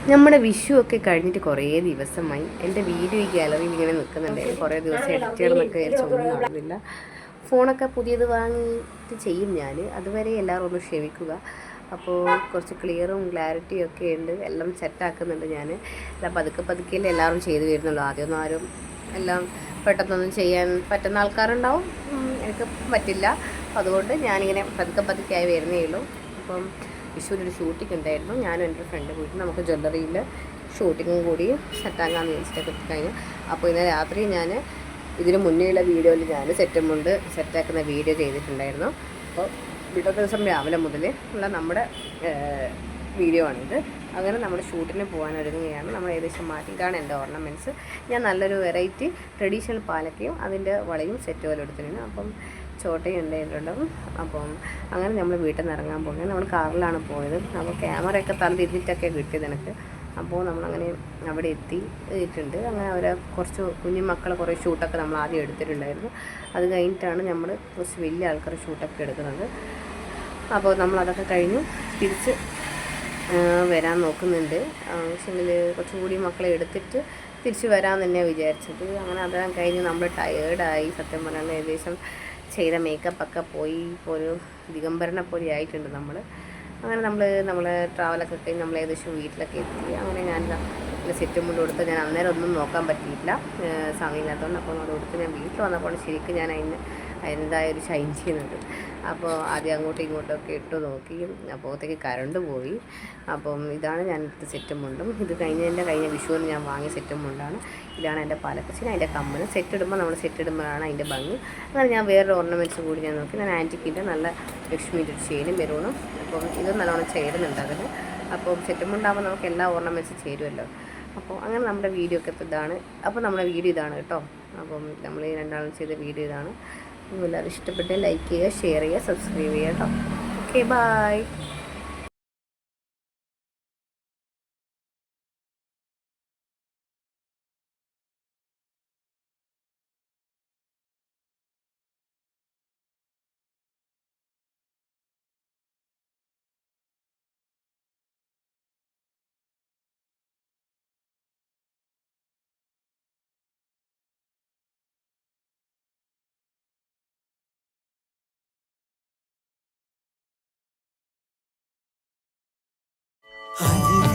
നമ്മുടെ വിഷു ഒക്കെ കഴിഞ്ഞിട്ട് കുറേ ദിവസമായി. എൻ്റെ വീഡിയോ ഈ ഗാലറിയിൽ ഇങ്ങനെ നിൽക്കുന്നുണ്ടായിരുന്നു. കുറേ ദിവസം എഡിറ്റ് ചെയ്യണമെന്നൊക്കെ വിചാരിച്ചൊന്നും നടന്നില്ല. ഫോണൊക്കെ പുതിയത് വാങ്ങിയിട്ട് ചെയ്യും ഞാൻ. അതുവരെ എല്ലാവരും ഒന്ന് ക്ഷമിക്കുക. അപ്പോൾ കുറച്ച് ക്ലിയറും ക്ലാരിറ്റിയും ഒക്കെ ഉണ്ട്. എല്ലാം സെറ്റാക്കുന്നുണ്ട് ഞാൻ. എല്ലാം പതുക്കെ പതുക്കെയല്ലേ എല്ലാവരും ചെയ്തു വരുന്നുള്ളൂ. ആദ്യമൊന്നും ആരും എല്ലാം പെട്ടെന്നൊന്നും ചെയ്യാൻ പറ്റുന്ന ആൾക്കാരുണ്ടാവും. എനിക്ക് പറ്റില്ല. അതുകൊണ്ട് ഞാനിങ്ങനെ പതുക്കെ പതുക്കെ ആയി വരുന്നേ ഉള്ളൂ. അപ്പം വിഷുവിനൊരു ഷൂട്ടിംഗ് ഉണ്ടായിരുന്നു. ഞാനും എൻ്റെ ഫ്രണ്ട് പോയിട്ട് നമുക്ക് ജ്വല്ലറിയിൽ ഷൂട്ടിങ്ങും കൂടി സെറ്റാക്കാമെന്ന് വിചാരിച്ചിട്ടൊക്കെ കഴിഞ്ഞു. അപ്പോൾ ഇന്ന് രാത്രി ഞാൻ ഇതിന് മുന്നേയുള്ള വീഡിയോയിൽ ഞാൻ സെറ്റും കൊണ്ട് സെറ്റാക്കുന്ന വീഡിയോ ചെയ്തിട്ടുണ്ടായിരുന്നു. അപ്പോൾ ഇന്നത്തെ ദിവസം രാവിലെ മുതൽ ഉള്ള നമ്മുടെ വീഡിയോ ആണിത്. അങ്ങനെ നമ്മൾ ഷൂട്ടിന് പോകാൻ ഒരുങ്ങുകയാണ്. നമ്മൾ ഏകദേശം മാറ്റിയിട്ടാണ് എൻ്റെ ഓർണമെൻറ്റ്സ്. ഞാൻ നല്ലൊരു വെറൈറ്റി ട്രഡീഷണൽ പാലക്കയും അതിൻ്റെ വളയും സെറ്റ് പോലെ എടുത്തിരുന്നു. അപ്പം ചോട്ടയും ഉണ്ടായിട്ടുണ്ടാവും. അപ്പം അങ്ങനെ നമ്മൾ വീട്ടിൽ നിന്ന് ഇറങ്ങാൻ പോകുന്നത്. നമ്മൾ കാറിലാണ് പോയത്. അപ്പോൾ ക്യാമറയൊക്കെ തിരിഞ്ഞിട്ടൊക്കെ കിട്ടിയത് എനിക്ക്. അപ്പോൾ നമ്മളങ്ങനെ അവിടെ എത്തിയിട്ടുണ്ട്. അങ്ങനെ അവരെ കുറച്ച് കുഞ്ഞു മക്കളെ കുറേ ഷൂട്ടൊക്കെ നമ്മൾ ആദ്യം എടുത്തിട്ടുണ്ടായിരുന്നു. അത് കഴിഞ്ഞിട്ടാണ് നമ്മൾ കുറച്ച് വലിയ ആൾക്കാർ ഷൂട്ടൊക്കെ എടുക്കുന്നത്. അപ്പോൾ നമ്മളതൊക്കെ കഴിഞ്ഞു തിരിച്ച് വരാൻ നോക്കുന്നുണ്ട്. പക്ഷേങ്കിൽ കുറച്ചുകൂടി മക്കളെ എടുത്തിട്ട് തിരിച്ച് വരാമെന്ന് തന്നെയാണ് വിചാരിച്ചത്. അങ്ങനെ അതെല്ലാം കഴിഞ്ഞ് നമ്മൾ ടയേർഡായി. സത്യം പറഞ്ഞാൽ ഏകദേശം ചെയ്ത മേക്കപ്പൊക്കെ പോയി. ഇപ്പോൾ ഒരു ദിഗംബരനെ പോലെ ആയിട്ടുണ്ട് നമ്മൾ. അങ്ങനെ നമ്മളെ ട്രാവലൊക്കെ കഴിഞ്ഞ് നമ്മൾ ഏകദേശം വീട്ടിലൊക്കെ എത്തി. അങ്ങനെ ഞാൻ സെറ്റും മുണ്ട് കൊടുത്ത് ഞാൻ അന്നേരം ഒന്നും നോക്കാൻ പറ്റിയില്ല, സമയമില്ലാത്തതുകൊണ്ട്. അപ്പോൾ നമ്മൾ കൊടുത്ത് ഞാൻ വീട്ടിൽ വന്നപ്പോൾ ശരിക്കും ഞാൻ അതിൻ്റെതായ ഒരു ഷൈൻ ചെയ്യുന്നുണ്ട്. അപ്പോൾ ആദ്യം അങ്ങോട്ടും ഇങ്ങോട്ടൊക്കെ ഇട്ട് നോക്കി. അപ്പോഴത്തേക്ക് കറണ്ട് പോയി. അപ്പം ഇതാണ് ഞാൻ എടുത്ത സെറ്റും മുണ്ടും. ഇത് കഴിഞ്ഞ വിഷുവിന് ഞാൻ വാങ്ങിയ സെറ്റും മുണ്ടാണ്. ഇതാണ് എൻ്റെ പാലക്കച്ചിന്, അതിൻ്റെ കമ്മൽ. നമ്മൾ സെറ്റ് ഇടുമ്പോഴാണ് അതിൻ്റെ ഭംഗി. അങ്ങനെ ഞാൻ വേറൊരു ഓർണമെൻറ്റ്സ് കൂടി ഞാൻ നോക്കി. ഞാൻ ആൻറ്റിക്കിൻ്റെ നല്ല ലക്ഷ്മിയുടെ ഒരു ചെയിനും മെറൂണും. അപ്പം ഇത് നല്ലോണം ചേരുന്നുണ്ട് അതിന്. അപ്പോൾ സെറ്റും മുണ്ടാകുമ്പോൾ നമുക്ക് എല്ലാ ഓർണമെൻറ്റ്സും ചേരുമല്ലോ. അപ്പോൾ അങ്ങനെ നമ്മുടെ വീഡിയോ ഒക്കെ ഇതാണ്. അപ്പോൾ നമ്മുടെ വീഡിയോ ഇതാണ് കേട്ടോ. അപ്പം നമ്മൾ ഈ രണ്ടാളും ചെയ്ത വീഡിയോ ഇതാണ്. എല്ലാവരും ഇഷ്ടപ്പെട്ട് ലൈക്ക് ചെയ്യുക, ഷെയർ ചെയ്യുക, സബ്സ്ക്രൈബ് ചെയ്യുക കേട്ടോ. Okay, by. I